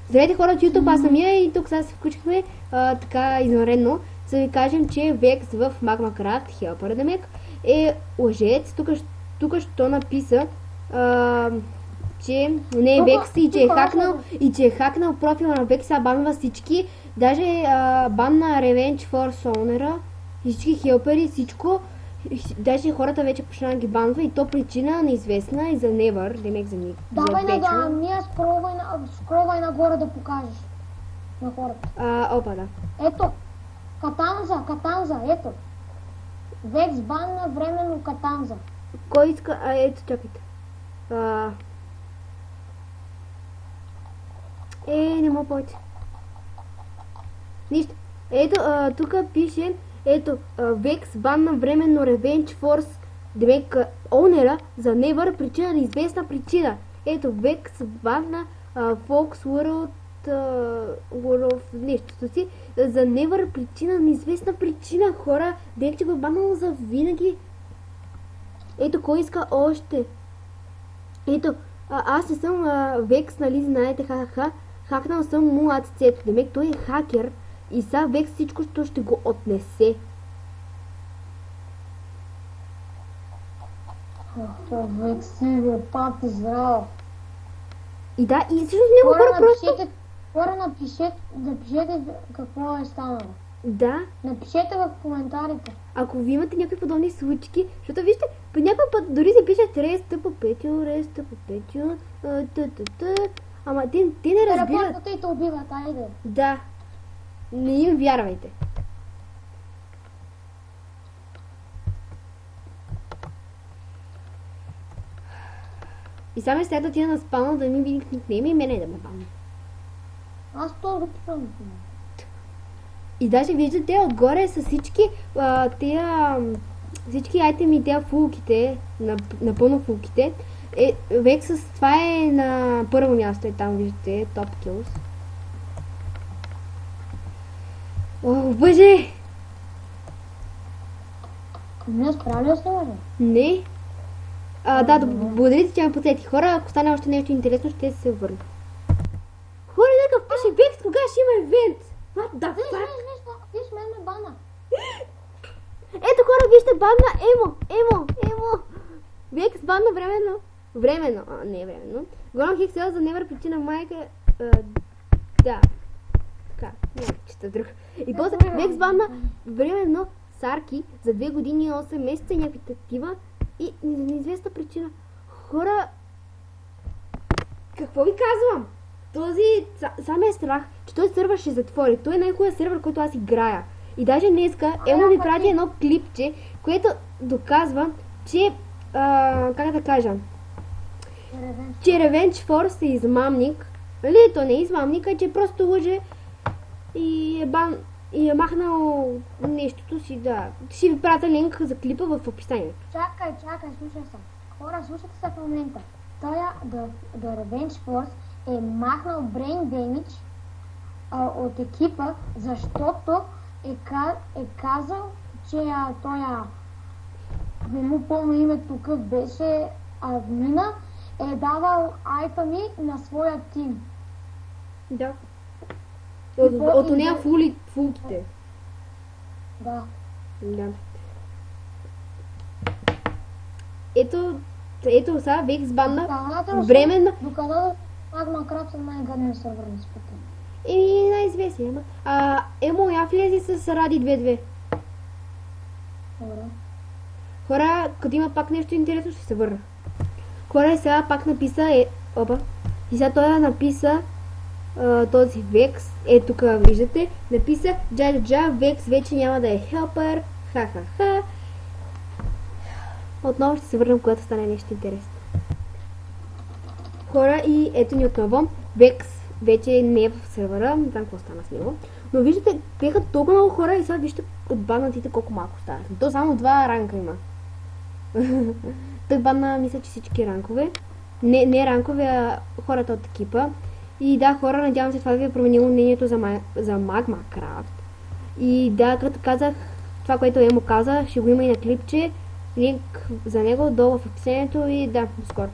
Здравейте хора от YouTube, аз самия и тук сега се включихме така извънредно, за да ви кажем, че Vex в Magmacraft Helper Демек е лъжец. Тук що написа, че не е Vex и че е хакнал профила на Vex, а банва всички, даже бан на Revenge Force Owner и всички хелпери, всичко. Даже хората вече почна да ги банва и то причина неизвестна и за Never, демек за ник. Давай на ние скровай нагоре да покажеш на хората. Опа, да. Ето, Катанза, ето. Vex бан на временно Катанза. Кой иска? Ето, чакайте. Не мога повече. Нищо. Ето, тук пише, ето, Vex бан на временно Revenge Force, демек Owner за Never, причина неизвестна причина. Ето, Vex бан на Fox World нещото си, за Never, причина неизвестна причина, хора, дек че го е банало за винаги. Ето, кой иска още? Ето, аз не съм Vex, нали знаете, хакнал съм му АЦЦ-то, демек той е хакер и сега Vex всичко ще го отнесе. Vex си ви пати здрав. И да, и всъщност него хора просто... Хора напишете какво е станало. Да. Напишете в коментарите. Ако ви имате някакви подобни случки, защото вижте, по някой път дори се пишат реста по Петю, ама те не разбират. Репортата и те убиват, айде. Да. Не им вярвайте. И само след да отида на спална да ми види никнейма и мене да ме баня. Аз то го писам. И даже виждате отгоре с всички всички айтеми, тези фулките, напълно фулките. Vex това е на първо място, там виждате Top Kills. О, бъже! Не справя ли сме? Не. Да, благодарите, че ме подсети. Хора, ако стане още нещо интересно, ще се върна. Хора, някакъв пише Vex, кога ще има евент? What the fuck? Виж, мен ме бана. Ето хора, вижте, бана Емо. Vex бана временно, не временно. Голям хексел за Never, причина майка, да. Така, няма да чета друг. И после Vex бана временно Сарки за 2 години и 8 месеца, някакви такива и неизвестна причина. Хора, какво ви казвам? Този сам е страх, че този сервер ще затвори. Той е най-хубавия сервер, който аз играя. И даже днеска Емо ми прати едно клипче, което доказва, че, как да кажа, че Revenge Force е измамник. Нали, то не е измамник, а че просто лъже и е махнал нещото си, да. Ще ви пратя линк за клипа в описанието. Чакай, слушай се. Хора, слушайте се в момента. Той The Revenge Force е махнал Brain Damage от екипа, защото е казал, че не му пълно име тук беше админа, е давал айтами на своя тим. Да. От нея фулките. Да. Ето сега Vex банна временно. Доказано Magmacraft е най-гаден сервер на света. Най-известен, Емо, я влези с Ради 2.2. Добре. Хора, като има пак нещо интересно, ще се върна. Хора, сега пак написа, и сега той написа този Vex, тук виждате, написа Джа, Vex вече няма да е Helper, ха. Отново ще се върнем, когато стане нещо интересно. Хора, и ето ни отново, Vex вече не е в сервера, не знам какво стана с него. Но виждате, бяха толкова много хора и сега вижте от банатите колко малко става. То само 2 ранка има. Той банна, мисля, че всички ранкове. Не ранкове, а хората от екипа. И да, хора, надявам се това да ви е променило мнението за Magmacraft. И да, като казах, това, което Емо каза, ще го има и на клипче. Линк за него долу в описанието и да, до скоро.